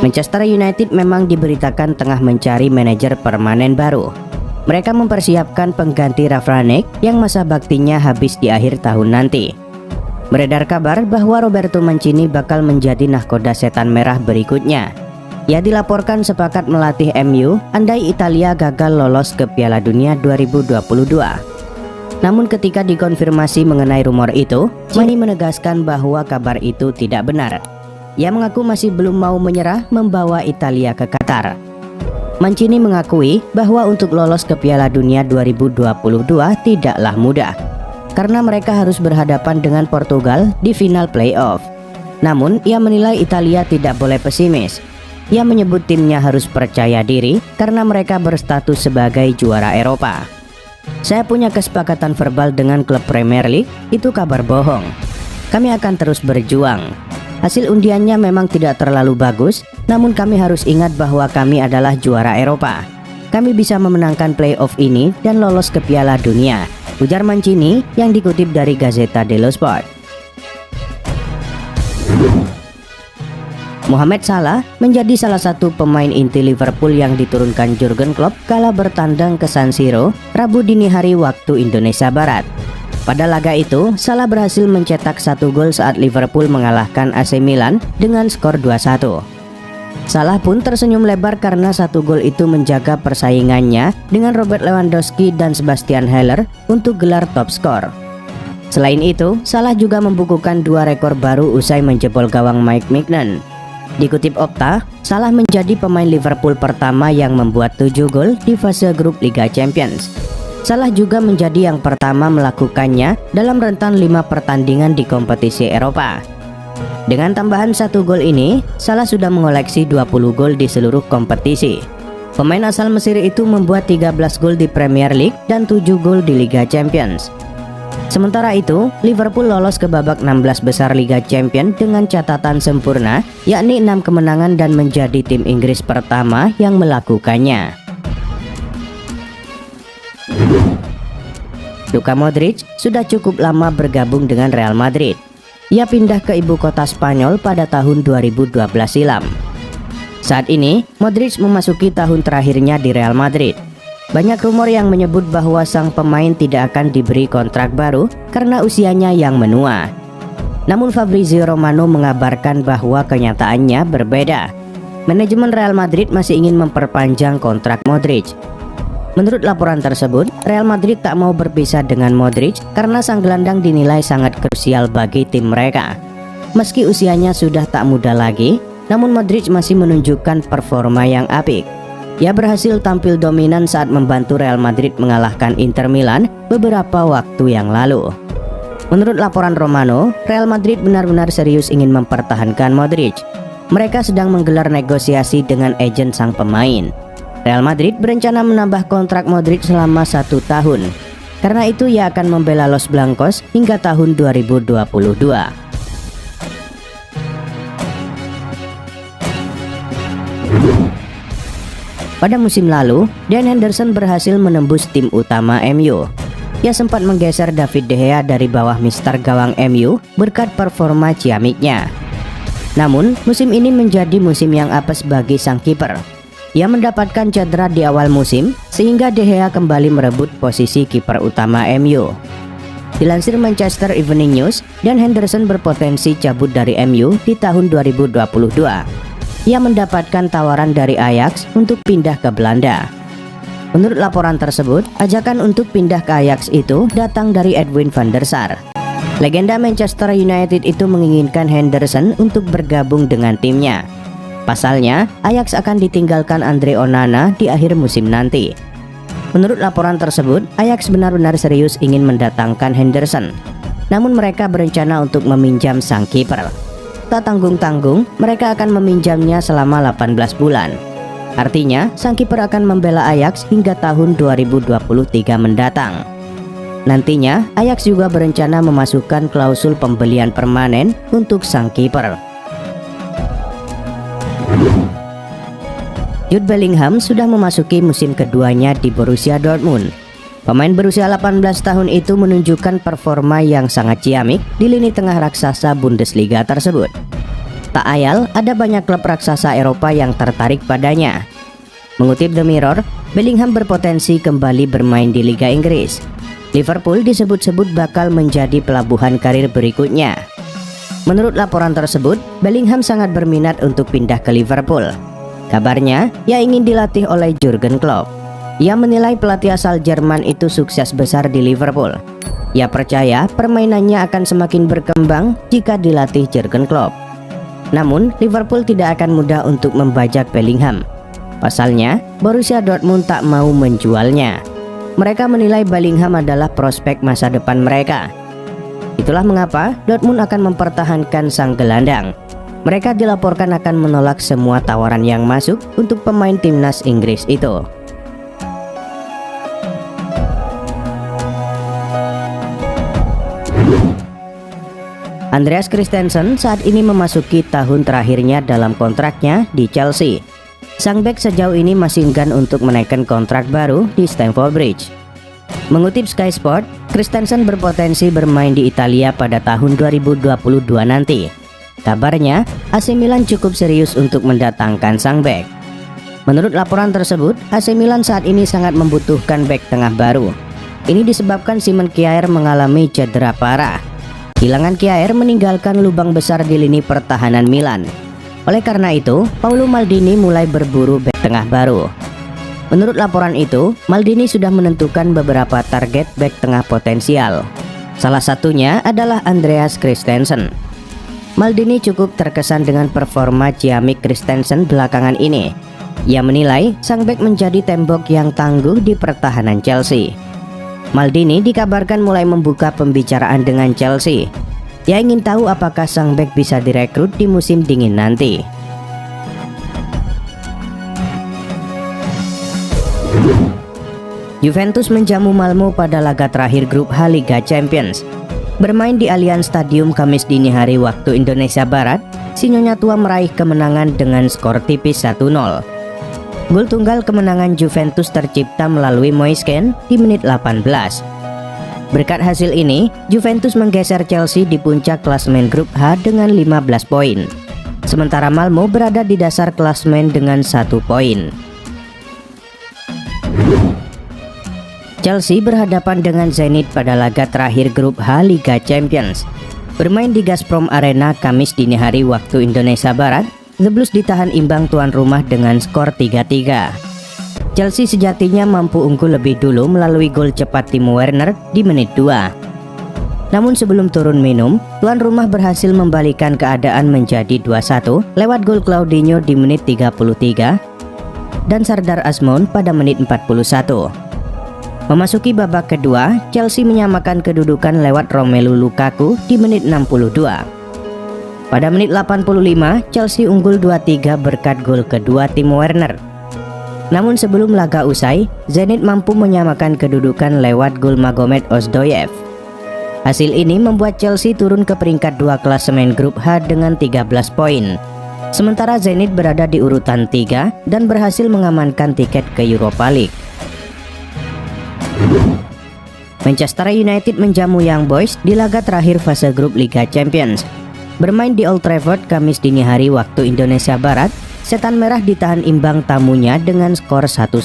Manchester United memang diberitakan tengah mencari manajer permanen baru. Mereka mempersiapkan pengganti Ralf Rangnick yang masa baktinya habis di akhir tahun nanti. Beredar kabar bahwa Roberto Mancini bakal menjadi nahkoda setan merah berikutnya. Ia dilaporkan sepakat melatih MU andai Italia gagal lolos ke Piala Dunia 2022. Namun ketika dikonfirmasi mengenai rumor itu, Mancini menegaskan bahwa kabar itu tidak benar. Ia mengaku masih belum mau menyerah membawa Italia ke Qatar. Mancini mengakui bahwa untuk lolos ke Piala Dunia 2022 tidaklah mudah, karena mereka harus berhadapan dengan Portugal di final playoff. Namun, ia menilai Italia tidak boleh pesimis. Ia menyebut timnya harus percaya diri karena mereka berstatus sebagai juara Eropa. Saya punya kesepakatan verbal dengan klub Premier League, itu kabar bohong. Kami akan terus berjuang. Hasil undiannya memang tidak terlalu bagus, namun kami harus ingat bahwa kami adalah juara Eropa. Kami bisa memenangkan playoff ini dan lolos ke Piala Dunia, ujar Mancini yang dikutip dari Gazzetta dello Sport. Mohamed Salah menjadi salah satu pemain inti Liverpool yang diturunkan Jurgen Klopp kala bertandang ke San Siro Rabu dini hari waktu Indonesia Barat. Pada laga itu, Salah berhasil mencetak 1 gol saat Liverpool mengalahkan AC Milan dengan skor 2-1. Salah pun tersenyum lebar karena 1 gol itu menjaga persaingannya dengan Robert Lewandowski dan Sebastian Haller untuk gelar top skor. Selain itu, Salah juga membukukan 2 rekor baru usai menjebol gawang Mike Maignan. Dikutip Opta, Salah menjadi pemain Liverpool pertama yang membuat 7 gol di fase grup Liga Champions. Salah juga menjadi yang pertama melakukannya dalam rentan 5 pertandingan di kompetisi Eropa. Dengan tambahan 1 gol ini, Salah sudah mengoleksi 20 gol di seluruh kompetisi. Pemain asal Mesir itu membuat 13 gol di Premier League dan 7 gol di Liga Champions. Sementara itu, Liverpool lolos ke babak 16 besar Liga Champions dengan catatan sempurna, yakni 6 kemenangan dan menjadi tim Inggris pertama yang melakukannya. Luka Modric sudah cukup lama bergabung dengan Real Madrid. Ia pindah ke ibu kota Spanyol pada tahun 2012 silam. Saat ini, Modric memasuki tahun terakhirnya di Real Madrid. Banyak rumor yang menyebut bahwa sang pemain tidak akan diberi kontrak baru karena usianya yang menua. Namun Fabrizio Romano mengabarkan bahwa kenyataannya berbeda. Manajemen Real Madrid masih ingin memperpanjang kontrak Modric. Menurut laporan tersebut, Real Madrid tak mau berpisah dengan Modric karena sang gelandang dinilai sangat krusial bagi tim mereka. Meski usianya sudah tak muda lagi, namun Modric masih menunjukkan performa yang apik. Ia berhasil tampil dominan saat membantu Real Madrid mengalahkan Inter Milan beberapa waktu yang lalu. Menurut laporan Romano, Real Madrid benar-benar serius ingin mempertahankan Modric. Mereka sedang menggelar negosiasi dengan agen sang pemain. Real Madrid berencana menambah kontrak Modric selama 1 tahun. Karena itu ia akan membela Los Blancos hingga tahun 2022. Pada musim lalu, Dan Henderson berhasil menembus tim utama MU. Ia sempat menggeser David De Gea dari bawah mister gawang MU berkat performa ciamiknya. Namun, musim ini menjadi musim yang apes bagi sang kiper. Ia mendapatkan cedera di awal musim, sehingga De Gea kembali merebut posisi kiper utama MU. Dilansir Manchester Evening News, Dan Henderson berpotensi cabut dari MU di tahun 2022. Ia mendapatkan tawaran dari Ajax untuk pindah ke Belanda. Menurut laporan tersebut, ajakan untuk pindah ke Ajax itu datang dari Edwin van der Sar. Legenda Manchester United itu menginginkan Henderson untuk bergabung dengan timnya. Pasalnya, Ajax akan ditinggalkan Andre Onana di akhir musim nanti. Menurut laporan tersebut, Ajax benar-benar serius ingin mendatangkan Henderson. Namun mereka berencana untuk meminjam sang kiper. Tak tanggung-tanggung, mereka akan meminjamnya selama 18 bulan. Artinya, sang kiper akan membela Ajax hingga tahun 2023 mendatang. Nantinya, Ajax juga berencana memasukkan klausul pembelian permanen untuk sang kiper. Jude Bellingham sudah memasuki musim keduanya di Borussia Dortmund. Pemain berusia 18 tahun itu menunjukkan performa yang sangat ciamik di lini tengah raksasa Bundesliga tersebut. Tak ayal, ada banyak klub raksasa Eropa yang tertarik padanya. Mengutip The Mirror, Bellingham berpotensi kembali bermain di Liga Inggris. Liverpool disebut-sebut bakal menjadi pelabuhan karir berikutnya. Menurut laporan tersebut, Bellingham sangat berminat untuk pindah ke Liverpool. Kabarnya, ia ingin dilatih oleh Jurgen Klopp. Ia menilai pelatih asal Jerman itu sukses besar di Liverpool. Ia percaya permainannya akan semakin berkembang jika dilatih Jurgen Klopp. Namun, Liverpool tidak akan mudah untuk membajak Bellingham. Pasalnya, Borussia Dortmund tak mau menjualnya. Mereka menilai Bellingham adalah prospek masa depan mereka. Itulah mengapa Dortmund akan mempertahankan sang gelandang. Mereka dilaporkan akan menolak semua tawaran yang masuk untuk pemain timnas Inggris itu. Andreas Christensen saat ini memasuki tahun terakhirnya dalam kontraknya di Chelsea. Sang bek sejauh ini masih enggan untuk menaikkan kontrak baru di Stamford Bridge. Mengutip Sky Sport, Christensen berpotensi bermain di Italia pada tahun 2022 nanti. Kabarnya, AC Milan cukup serius untuk mendatangkan sang bek. Menurut laporan tersebut, AC Milan saat ini sangat membutuhkan bek tengah baru. Ini disebabkan Simon Kjaer mengalami cedera parah. Kehilangan Kjaer meninggalkan lubang besar di lini pertahanan Milan. Oleh karena itu, Paolo Maldini mulai berburu bek tengah baru. Menurut laporan itu, Maldini sudah menentukan beberapa target bek tengah potensial. Salah satunya adalah Andreas Christensen. Maldini cukup terkesan dengan performa ciamik Christensen belakangan ini. Ia menilai sang bek menjadi tembok yang tangguh di pertahanan Chelsea. Maldini dikabarkan mulai membuka pembicaraan dengan Chelsea. Ia ingin tahu apakah sang bek bisa direkrut di musim dingin nanti. Juventus menjamu Malmo pada laga terakhir grup H Liga Champions. Bermain di Allianz Stadium Kamis dini hari waktu Indonesia Barat, si Nyonya Tua meraih kemenangan dengan skor tipis 1-0. Gol tunggal kemenangan Juventus tercipta melalui Moise Kean di menit 18. Berkat hasil ini, Juventus menggeser Chelsea di puncak klasemen grup H dengan 15 poin. Sementara Malmo berada di dasar klasemen dengan 1 poin. Chelsea berhadapan dengan Zenit pada laga terakhir grup H Liga Champions. Bermain di Gazprom Arena Kamis dini hari waktu Indonesia Barat, The Blues ditahan imbang tuan rumah dengan skor 3-3. Chelsea sejatinya mampu unggul lebih dulu melalui gol cepat Timo Werner di menit 2. Namun sebelum turun minum, tuan rumah berhasil membalikan keadaan menjadi 2-1 lewat gol Claudinho di menit 33 dan Sardar Azmoun pada menit 41. Memasuki babak kedua, Chelsea menyamakan kedudukan lewat Romelu Lukaku di menit 62. Pada menit 85, Chelsea unggul 2-3 berkat gol kedua Timo Werner. Namun sebelum laga usai, Zenit mampu menyamakan kedudukan lewat gol Magomed Ozdoyev. Hasil ini membuat Chelsea turun ke peringkat 2 klasemen grup H dengan 13 poin. Sementara Zenit berada di urutan 3 dan berhasil mengamankan tiket ke Europa League. Manchester United menjamu Young Boys di laga terakhir fase grup Liga Champions. Bermain di Old Trafford Kamis dini hari waktu Indonesia Barat, Setan Merah ditahan imbang tamunya dengan skor 1-1.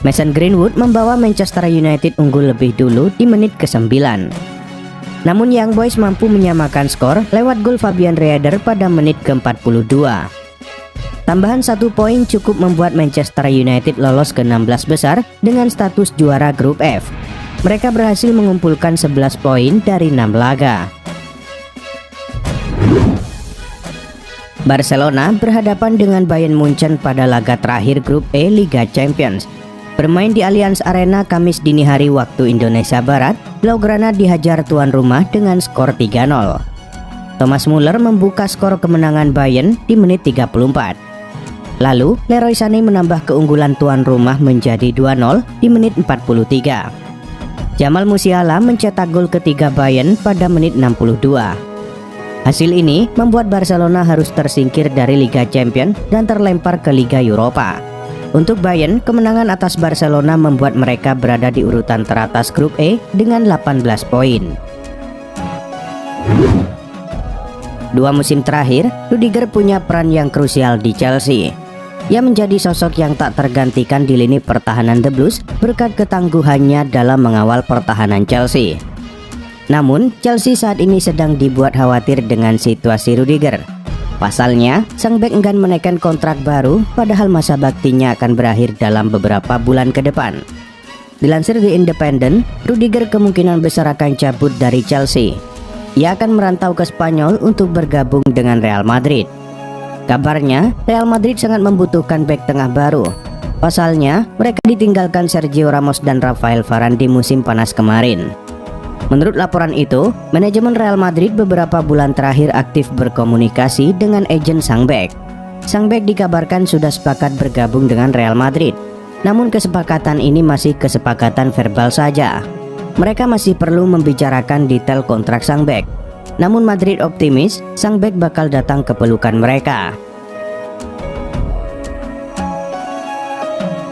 Mason Greenwood membawa Manchester United unggul lebih dulu di menit ke-9. Namun Young Boys mampu menyamakan skor lewat gol Fabian Rieder pada menit ke-42. Tambahan 1 poin cukup membuat Manchester United lolos ke 16 besar dengan status juara grup F. Mereka berhasil mengumpulkan 11 poin dari 6 laga. Barcelona berhadapan dengan Bayern Munchen pada laga terakhir grup E Liga Champions. Bermain di Allianz Arena Kamis dini hari waktu Indonesia Barat, Blaugrana dihajar tuan rumah dengan skor 3-0. Thomas Muller membuka skor kemenangan Bayern di menit 34. Lalu, Leroy Sané menambah keunggulan tuan rumah menjadi 2-0 di menit 43. Jamal Musiala mencetak gol ketiga Bayern pada menit 62. Hasil ini membuat Barcelona harus tersingkir dari Liga Champions dan terlempar ke Liga Eropa. Untuk Bayern, kemenangan atas Barcelona membuat mereka berada di urutan teratas grup E dengan 18 poin. 2 musim terakhir, Rudiger punya peran yang krusial di Chelsea. Ia menjadi sosok yang tak tergantikan di lini pertahanan The Blues berkat ketangguhannya dalam mengawal pertahanan Chelsea. Namun, Chelsea saat ini sedang dibuat khawatir dengan situasi Rudiger. Pasalnya, sang bek enggan menaikkan kontrak baru padahal masa baktinya akan berakhir dalam beberapa bulan ke depan. Dilansir The Independent, Rudiger kemungkinan besar akan cabut dari Chelsea. Ia akan merantau ke Spanyol untuk bergabung dengan Real Madrid. Kabarnya, Real Madrid sangat membutuhkan bek tengah baru. Pasalnya, mereka ditinggalkan Sergio Ramos dan Rafael Varane di musim panas kemarin. Menurut laporan itu, manajemen Real Madrid beberapa bulan terakhir aktif berkomunikasi dengan agen sang bek. Sang bek dikabarkan sudah sepakat bergabung dengan Real Madrid. Namun kesepakatan ini masih kesepakatan verbal saja. Mereka masih perlu membicarakan detail kontrak sang bek. Namun Madrid optimis sang bek bakal datang ke pelukan mereka.